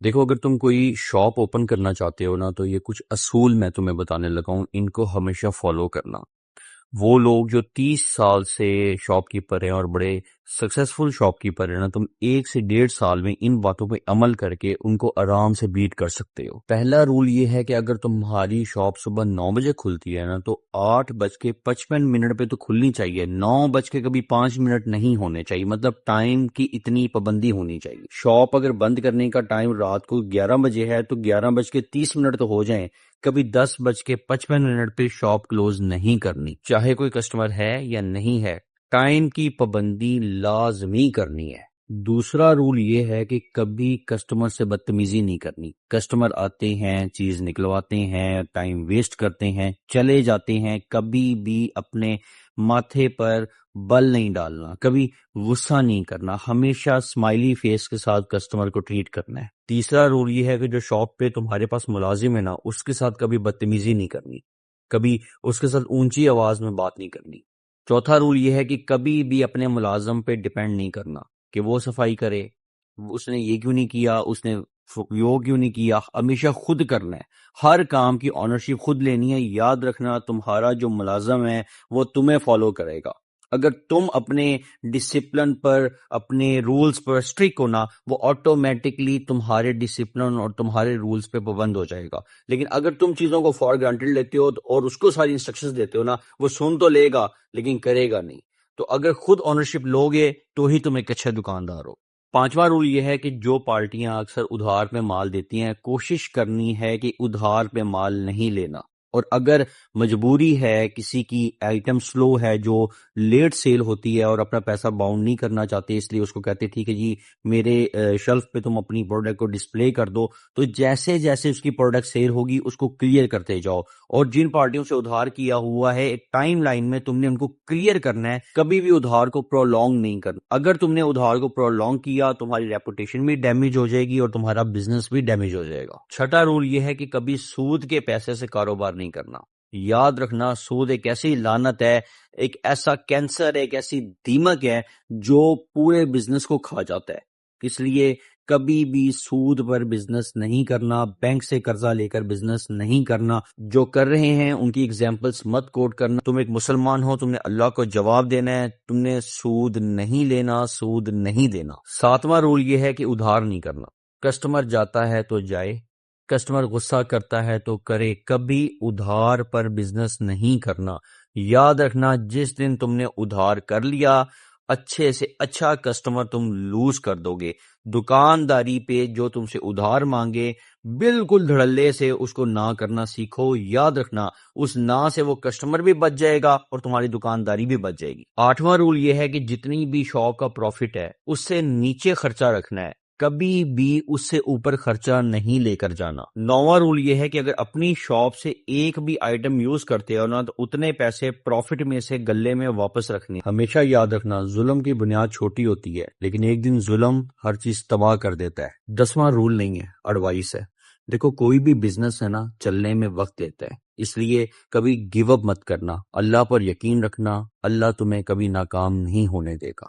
دیکھو، اگر تم کوئی شاپ اوپن کرنا چاہتے ہو نا، تو یہ کچھ اصول میں تمہیں بتانے لگا ہوں، ان کو ہمیشہ فالو کرنا۔ وہ لوگ جو 30 سال سے شاپ کیپر ہیں اور بڑے سکسیسفل شاپ کیپر ہیں نا، تم 1 سے 1.5 سال میں ان باتوں پہ عمل کر کے ان کو آرام سے بیٹ کر سکتے ہو۔ پہلا رول یہ ہے کہ اگر تمہاری شاپ صبح 9 بجے کھلتی ہے نا، تو 8:55 پہ تو کھلنی چاہیے، 9 بج کے کبھی 5 منٹ نہیں ہونے چاہیے، مطلب ٹائم کی اتنی پابندی ہونی چاہیے۔ شاپ اگر بند کرنے کا ٹائم رات کو 11 بجے ہے تو 11:30 تو ہو جائیں، کبھی 10:55 پہ شاپ کلوز نہیں کرنی، چاہے کوئی کسٹمر ہے یا نہیں ہے، ٹائم کی پابندی لازمی کرنی ہے۔ دوسرا رول یہ ہے کہ کبھی کسٹمر سے بدتمیزی نہیں کرنی۔ کسٹمر آتے ہیں، چیز نکلواتے ہیں، ٹائم ویسٹ کرتے ہیں، چلے جاتے ہیں، کبھی بھی اپنے ماتھے پر بل نہیں ڈالنا، کبھی غصہ نہیں کرنا، ہمیشہ اسمائلی فیس کے ساتھ کسٹمر کو ٹریٹ کرنا ہے۔ تیسرا رول یہ ہے کہ جو شاپ پہ تمہارے پاس ملازم ہے نا، اس کے ساتھ کبھی بدتمیزی نہیں کرنی، کبھی اس کے ساتھ اونچی آواز میں بات نہیں کرنی۔ چوتھا رول یہ ہے کہ کبھی بھی اپنے ملازم پہ ڈیپینڈ نہیں کرنا کہ وہ صفائی کرے، اس نے یہ کیوں نہیں کیا، اس نے وہ کیوں نہیں کیا، ہمیشہ خود کرنا ہے۔ ہر کام کی آنرشپ خود لینی ہے۔ یاد رکھنا، تمہارا جو ملازم ہے وہ تمہیں فالو کرے گا۔ اگر تم اپنے ڈسپلن پر، اپنے رولز پر اسٹرک ہونا، وہ آٹومیٹکلی تمہارے ڈسپلن اور تمہارے رولز پہ پابند ہو جائے گا۔ لیکن اگر تم چیزوں کو فار گرانٹیڈ لیتے ہو اور اس کو ساری انسٹرکشنز دیتے ہو نا، وہ سن تو لے گا لیکن کرے گا نہیں۔ تو اگر خود اونرشپ لوگے تو ہی تم ایک اچھا دکاندار ہو۔ پانچواں رول یہ ہے کہ جو پارٹیاں اکثر ادھار پہ مال دیتی ہیں، کوشش کرنی ہے کہ ادھار پہ مال نہیں لینا، اور اگر مجبوری ہے، کسی کی آئٹم سلو ہے جو لیٹ سیل ہوتی ہے اور اپنا پیسہ باؤنڈ نہیں کرنا چاہتے، اس لیے اس کو کہتے ٹھیک ہے جی میرے شیلف پہ تم اپنی پروڈکٹ کو ڈسپلے کر دو، تو جیسے جیسے اس کی پروڈکٹ سیل ہوگی اس کو کلیئر کرتے جاؤ۔ اور جن پارٹیوں سے ادھار کیا ہوا ہے، ایک ٹائم لائن میں تم نے ان کو کلیئر کرنا ہے، کبھی بھی ادھار کو پرولونگ نہیں کرنا۔ اگر تم نے ادھار کو پرولونگ کیا، تمہاری ریپوٹیشن بھی ڈیمیج ہو جائے گی اور تمہارا بزنس بھی ڈیمیج ہو جائے گا۔ چھٹا رول یہ ہے کہ کبھی سود کے پیسے سے کاروبار نہیں کرنا۔ یاد رکھنا، سود ایک ایسی لعنت ہے، ایک ایسا کینسر، ایک ایسی دیمک ہے جو پورے بزنس کو کھا جاتا ہے۔ اس لیے کبھی بھی سود پر بزنس نہیں کرنا، بینک سے قرضہ لے کر بزنس نہیں کرنا۔ جو کر رہے ہیں ان کی ایگزامپلس مت کوٹ کرنا۔ تم ایک مسلمان ہو، تم نے اللہ کو جواب دینا ہے، تم نے سود نہیں لینا، سود نہیں دینا۔ ساتواں رول یہ ہے کہ ادھار نہیں کرنا۔ کسٹمر جاتا ہے تو جائے، کسٹمر غصہ کرتا ہے تو کرے، کبھی ادھار پر بزنس نہیں کرنا۔ یاد رکھنا، جس دن تم نے ادھار کر لیا، اچھے سے اچھا کسٹمر تم لوز کر دو گے۔ دکانداری پہ جو تم سے ادھار مانگے، بالکل دھڑلے سے اس کو نہ کرنا سیکھو۔ یاد رکھنا، اس نہ سے وہ کسٹمر بھی بچ جائے گا اور تمہاری دکانداری بھی بچ جائے گی۔ آٹھواں رول یہ ہے کہ جتنی بھی شاپ کا پروفٹ ہے اس سے نیچے خرچہ رکھنا ہے، کبھی بھی اس سے اوپر خرچہ نہیں لے کر جانا۔ نواں رول یہ ہے کہ اگر اپنی شاپ سے ایک بھی آئٹم یوز کرتے ہو نا، تو اتنے پیسے پروفٹ میں سے گلے میں واپس رکھنے۔ ہمیشہ یاد رکھنا، ظلم کی بنیاد چھوٹی ہوتی ہے لیکن ایک دن ظلم ہر چیز تباہ کر دیتا ہے۔ 10واں رول نہیں ہے، ایڈوائس ہے۔ دیکھو، کوئی بھی بزنس ہے نا، چلنے میں وقت لیتا ہے، اس لیے کبھی گیو اپ مت کرنا، اللہ پر یقین رکھنا، اللہ تمہیں کبھی ناکام نہیں ہونے دے گا۔